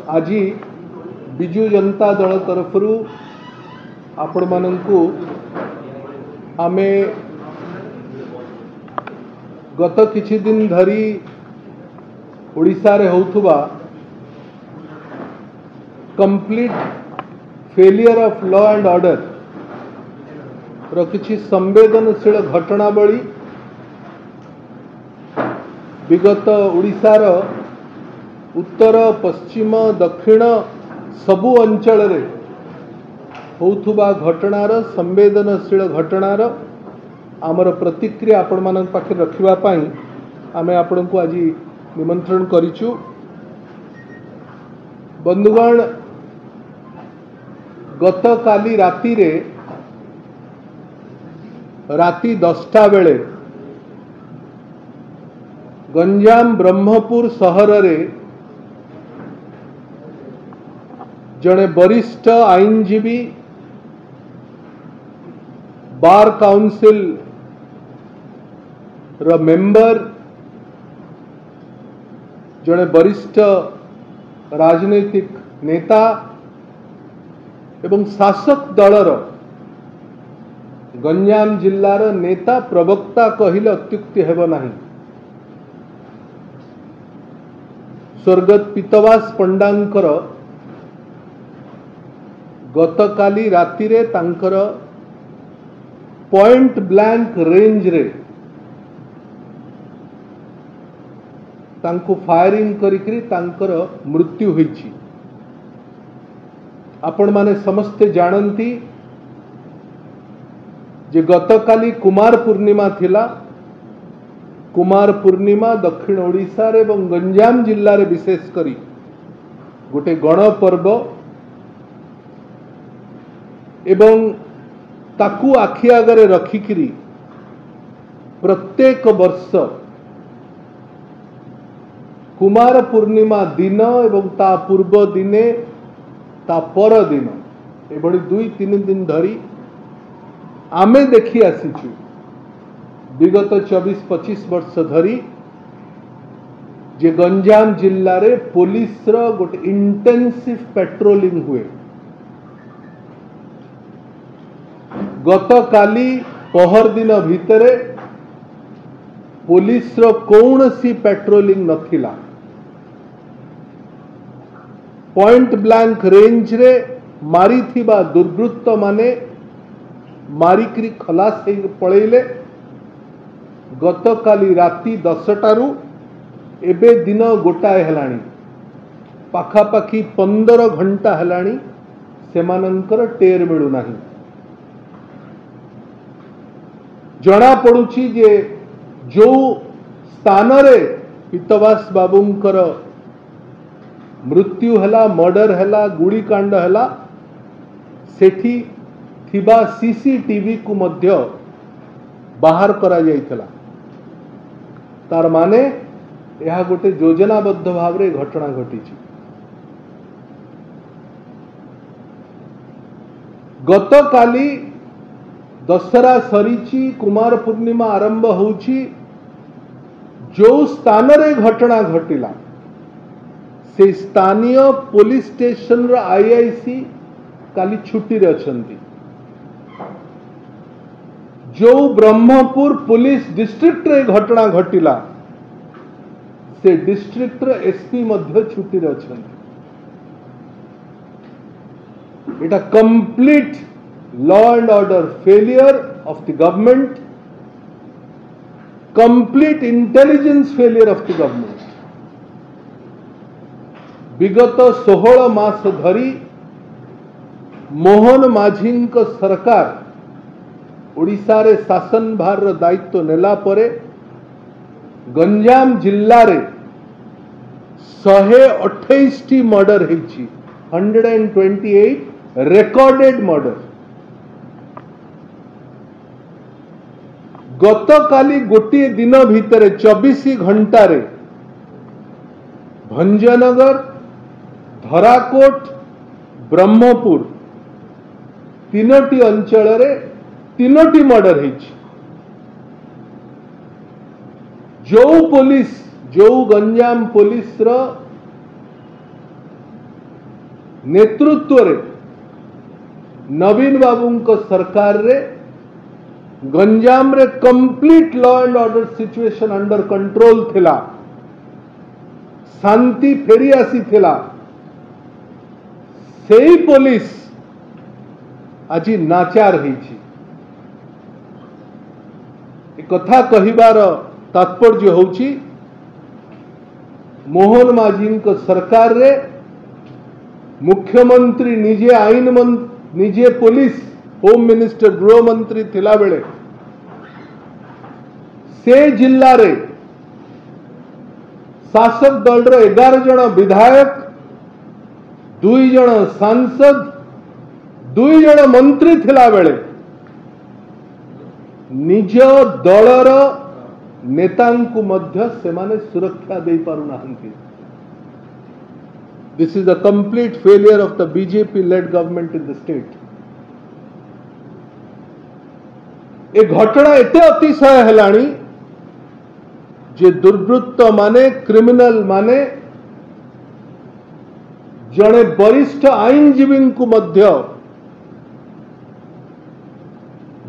आज बिजु जनता दल तरफ आपण मानू आमे गत किछि दिन धरी ओडिशा रे होउथुबा complete failure of law and order रो किछि संवेदनशील घटनावली विगत ओडिशा रो उत्तर पश्चिम दक्षिण सबु अंचल रे होउथुबा घटनार संवेदनशील घटनार आमर प्रतिक्रिया आपण मानक पाखे रखिबा पई आमे आपण को आज निमंत्रण करिचु। बंधुगण, गत काली राति रे राति 10टा बेले गंजाम ब्रह्मपुर सहर रे जड़े वरिष्ठ आईनजीवी बार काउंसिल रो मेंबर जड़े वरिष्ठ राजनीतिक नेता एवं शासक दलर गंजाम जिल्लार नेता प्रवक्ता कहिले अत्युक्ति हेब नाही। स्वर्गत पीतवास पंडांकर गत काली राति रे तांकर पॉइंट ब्लैंक रेंज रे तांको फायरिंग करिकरी तांकर मृत्यु होईछि। आपण माने समस्ते जानती जे गत काली कुमार पूर्णिमा थिला। कुमार पूर्णिमा दक्षिण ओडिशा रे एवं गंजाम जिल्ला रे विशेष करी गोटे गण पर्व एवं ताकू आखि आगरे रखिकिरी प्रत्येक वर्ष कुमार पूर्णिमा दिन एवं ता पूर्व दिने ता पर दिन एभली 2-3 दिन धरी आमे देखी आसीचु। विगत 24-25 वर्ष धरी जे गंजाम जिल्ला रे पुलिस रो गोटे इंटेंसिव पेट्रोलिंग हुए। गत काली पहर दिन भितरे पुलिस रो कौनसी पेट्रोलिंग नथिला। पॉइंट ब्लैंक रेंज रे मारी थिबा दुर्वृत्त माने मारिकरी खलास हे पळेले। गत काली राति 10टारू एबे दिन गोटाए हेलाणी पाखापाखी 15 घंटा हेलाणी सेमानंकर टेर मिलू नाही। जना पड़ुची जे जो स्थान रे पीतवास बाबूंकर मृत्यु हला मर्डर हला गुड़ी कांड हला सेठी थिबा सीसीटीवी को मध्य बाहर करा जाइथला। तार माने यह गोटे योजनाबद्ध भाव रे घटना घटी। गत काली दशहरा सरीची कुमार पूर्णिमा आरंभ होउची। जो स्थान रे घटना घटिला से स्थानीय पुलिस स्टेशन रो आईआईसी काली छुट्टी रे अछंती। जो ब्रह्मपुर पुलिस डिस्ट्रिक्ट रे घटना घटिला से डिस्ट्रिक्ट रो एसपी मध्य छुट्टी रे अछंती। एटा complete law and order failure of the government, complete intelligence failure of the government. विगत 16 मास धरी मोहन माझी सरकार ओडिशा रे शासन भार दायित्व नेला परे गंजाम जिल्ला रे 128 टी मर्डर हेछि। 128 recorded murder. गत काली गोटे दिन भितर 24 घंटा रे भंजनगर, धराकोट, ब्रह्मपुर तीनोटी अंचल रे तीनोटी मर्डर हेछि। जो पुलिस जो गंजाम पुलिस रो नेतृत्व रे नवीन बाबू सरकार रे गंजाम रे complete law and order situation under control थिला, शांति फेरी आसी थिला। सेही पुलिस आज नाचार होईछि। कथा कहिबार तात्पर्य होउछि मोहन माझी सरकार रे मुख्यमंत्री निजे आईन निजे पुलिस होम मिनिस्टर गृह मंत्री थिला बेले से जिल्ला रे शासक दल रे 11 जन विधायक, 2 जन सांसद, 2 जन मंत्री थिला बेले निज दलर नेतांकु मध्य सेमाने सुरक्षा दे पारु नाहंती। This is the complete failure of the BJP led government in the state. ए घटना एते अतिशय हेलाणी जे दुर्वृत्त माने क्रिमिनल माने जड़े वरिष्ठ आईनजीवी को मध्य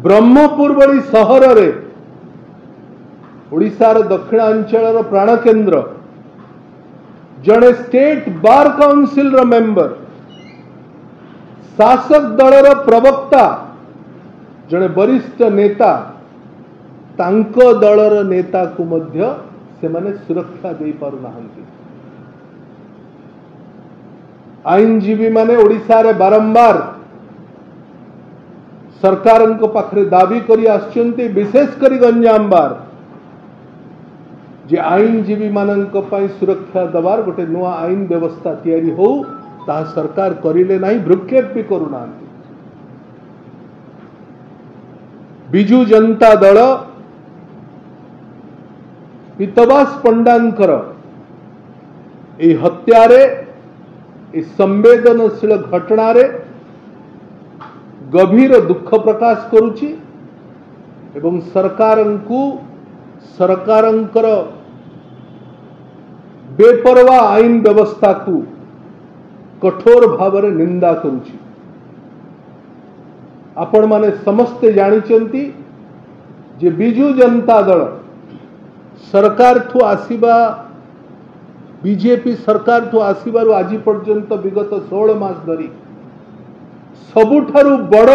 ब्रह्मपुर बड़ी सहर रे ओडिशार दक्षिणांचल प्राणकेन्द्र जड़े स्टेट बार काउंसिल रो मेंबर, शासक दलर प्रवक्ता, जड़े वरिष्ठ नेता तांको दलर नेता को मध्य से माने सुरक्षा दे पारु नाहंती। आईनजीवी माने ओडिशा रे बारंबार सरकार पाखरे दाबी करी आछंती, विशेष करी गंजाम बार जे आईनजीवी मानक पई सुरक्षा दबार गोटे नुआ आईन व्यवस्था तैयारी हो ता सरकार करिले नाही, भ्रुक्षेप भी करू नाहंती। बिजू जनता दल पीतवास पंडांकर ए हत्यारे ए संवेदनशील घटनारे गभीर दुख प्रकाश करुची एवं सरकारंकर बेपरवा आईन व्यवस्था को कठोर भाव में निंदा करुची। आपण माने समस्ते जानिचंती जे बिजू जनता दल सरकार ठू आसीबा बीजेपी सरकार ठू आसीबारु आज पर्यंत विगत 16 मास धरी सबुठारु बड़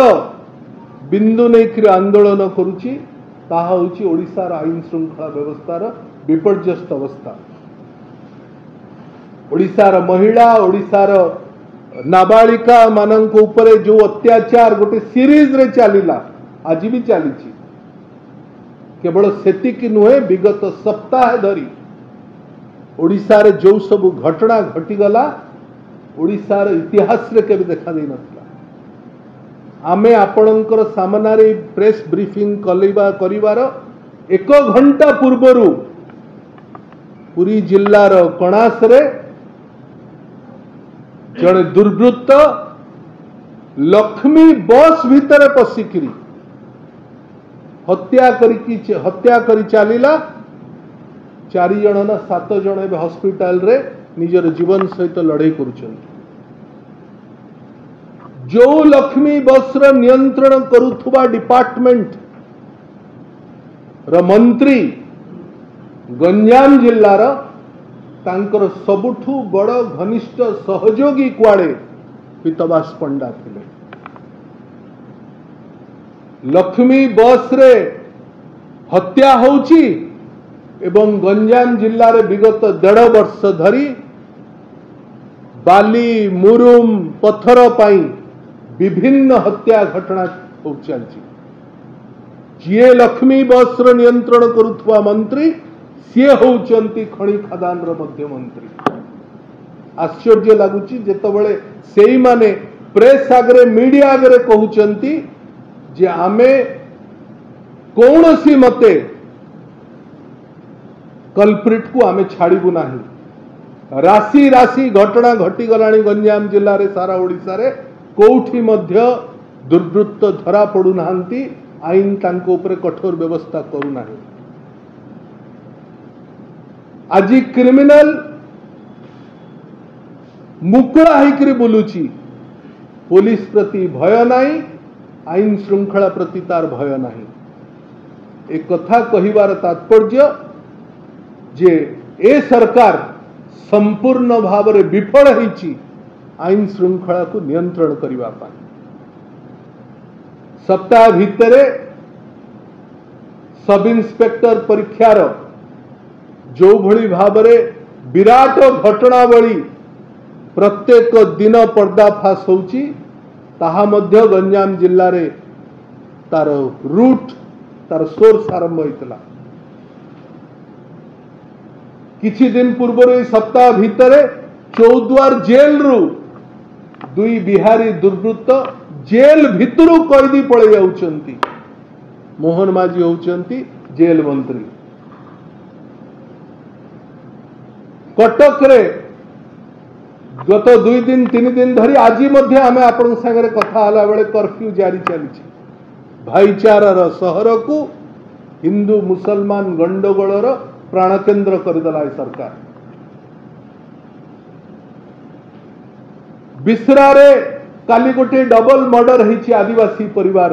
बिंदु नहीं आंदोलन करुची ताहा होची ओडिशार आईन श्रृंखला व्यवस्थार विपर्यस्त अवस्था। ओडिशार महिला, ओडिशार नाबालिका मानक उपरे जो अत्याचार गोटे सीरीज रे चलीला आज भी चली, केवल सेतिकी नुहे विगत सप्ताह धरी ओडिशा रे जो सब घटना घटीगला ओडिशार इतिहास रे केबे देखा दे नथिला। आमे आपणकर सामनारे प्रेस ब्रीफिंग करिवार 1 घंटा पूर्वरु पुरी जिल्लार कणास रे जड़े दुर्वृत्त लक्ष्मी बस भितर पशिकी हत्या करी चलीला। 4 जन ना 7 जन ए हॉस्पिटल रे निजर जीवन सहित लड़ाई करुछंती। जो लक्ष्मी बस र नियंत्रण करुथुबा डिपार्टमेंट र मंत्री गंजाम जिल्लार तांकर सबुठु बड़ घनिष्ठ सहयोगी कुआड़े पीतवास पंडा थिले। लक्ष्मी बस रे हत्या होउची एवं गंजाम जिल्ला रे विगत 1.5 वर्ष धरी बाली मुरुम पत्थर पाई विभिन्न हत्या घटना हो चलची। जी लक्ष्मी बस रो नियंत्रण करुथुवा मंत्री सी होउचंती खणी खदान रो मध्य मंत्री। आश्चर्य लगुची जेतबळे सेई माने प्रेस आगरे मीडिया आगरे कहउचंती जे आमे कौनसी मते कल्प्रिट को आमे छाड़बू नाही। राशि राशि घटना घटी गलानी गंजाम जिल्ला रे सारा ओडिसा रे कोठी मध्य दुर्वृत्त धरा पड़ू नाहंती, आईन तांको ऊपर कठोर व्यवस्था करू नाही। आज क्रिमिनल मुकुला होकर बुलुची पुलिस प्रति भय नहीं, आईन श्रृंखला प्रति तार भय नहीं। एक कथा कहिबार तात्पर्य जे ए सरकार संपूर्ण भाव में विफल होईची आईन श्रृंखला को नियंत्रण करने पाई। सप्ताह भितर सब इन्स्पेक्टर परीक्षार जो भली भाव में विराट घटनावली प्रत्येक दिन पर्दाफाश होची, ताहा मध्य गंजाम जिल्ला रे तार रूट तार सोर्स आरंभ होइतला। किछि दिन पूर्व सप्ताह भितर चौद्वार जेल रु दुई बिहारी दुर्वृत्त जेल भितरु कैदी पड़े जाउछंती। मोहन माझी होउछंती जेल मंत्री। कटक रे गत 2 दिन 3 दिन धरी आज मध्य आमे आपण संगे कथा हला बेले कर्फ्यू जारी चली। भाईचारार सहर को हिंदू मुसलमान गंडगोलर प्राणकेन्द्र करदेला सरकार। बिस्रारे काली गोटे डबल मर्डर होइछि आदिवासी परिवार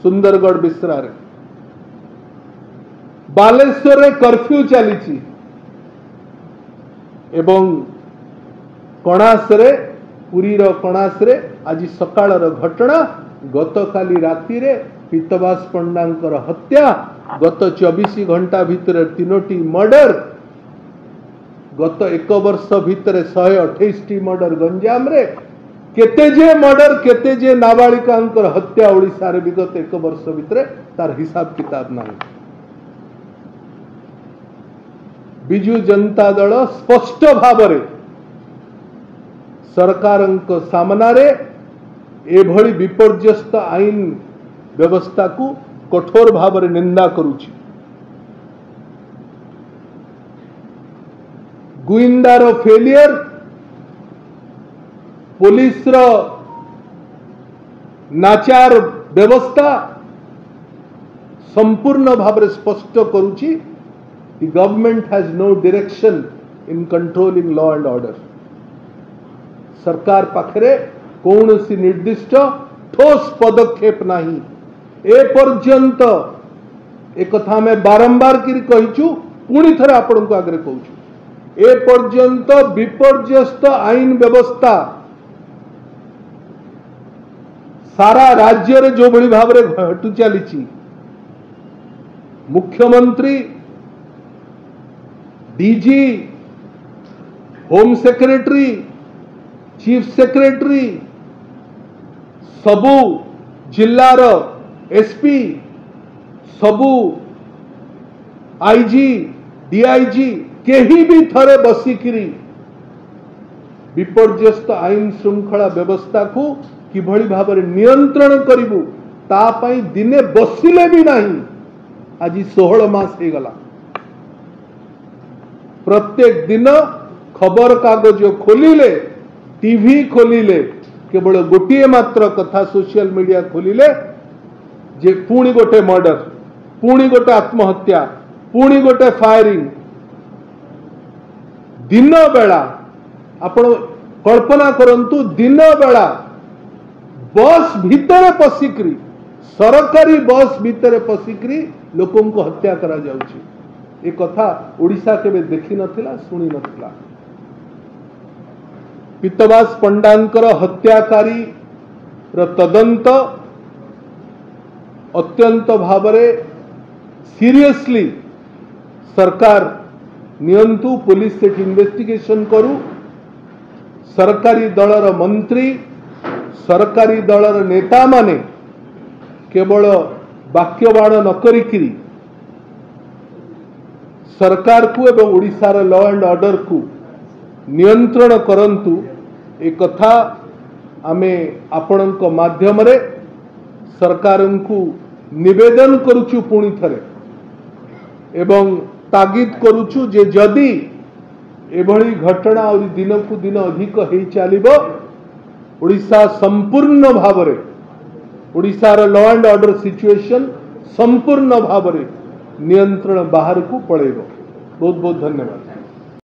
सुंदरगढ़ बिस्रारे। बालेश्वर रे कर्फ्यू चली एवं कणास रे पुरीर कणास रे आज सकाळर घटना गतकाली राति रे पीतवास पंडांकर हत्या, गत 24 घंटा भितर 3टी मर्डर, गत 1 वर्ष भितर 128टी मर्डर गंजाम रे, केते जे मर्डर केते जे नाबालिकांकर हत्या ओडिशा रे विगत 1 वर्ष भितर तार हिसाब किताब नाही। बिजू जनता दल स्पष्ट भाव रे सरकारंक सामना रे एभली विपर्यस्त आईन व्यवस्था को कठोर भाव रे निंदा करुछि। गुइंदार फेलियर, पुलिस रो नाचार व्यवस्था संपूर्ण भाव रे स्पष्ट करुछि the government has no direction in controlling law and order. सरकार पाखरे कौनसी निर्दिष्ट ठोस पदक्षेप नहीं। ए पर्यंत एक कथा में बारंबार करी कहिछु, पुणी थरे आपण को आगे कहूछु, ए पर्यंत विपर्यस्त आईन व्यवस्था सारा राज्य रे जो बड़ी भाव रे घटु चली, मुख्यमंत्री, DG, home secretary, chief secretary, सबू जिल्लार एसपी, सबू आईजी, डीआईजी केही भी थरे बसिकिरी विपर्यस्त आईन श्रृंखला व्यवस्था को किभली भाव में नियंत्रण करिबु ता पई दिने बसिले भी नहीं। आज 16 मास हो गला। प्रत्येक दिन खबर कागज खोलिले, टीवी खोलिले, केवल गोटे मात्र कथा सोशल मीडिया खोलिले जे पुणी गोटे मर्डर, पुणी गोटे आत्महत्या, पुणी गोटे फायरिंग। दिन बेला आपण कल्पना करंतु, दिन बेला बस भितर पशिकरी, सरकारी बस भितर पशिकरी लोकों को हत्या करा जाउछि। ए कथा ओडिशा केबे देखि नथिला, सुनी नथिला। पीतवास पंडांकर हत्याकारी तदंत अत्यंत भावरे सीरियसली सरकार नियंतु, पुलिस से इन्वेस्टिगेशन करू। सरकारी दलर मंत्री, सरकारी दलर नेता माने केवल वाक्यबाण न करिकिरी सरकार को एवं ओडिशार लॉ एंड ऑर्डर को नियंत्रण करंतु। ए कथा आमे आपणक माध्यम रे सरकार को निवेदन करुचु पुणी थरे, एवं तागिद करुचु जे जदि एभली घटना और दिन को दिन अधिक हो चलिबो, ओडिशा संपूर्ण भाव रे ओडिशार लॉ एंड ऑर्डर सिचुएशन संपूर्ण भाव रे नियंत्रण बाहर को पड़ेगा। बहुत बहुत धन्यवाद।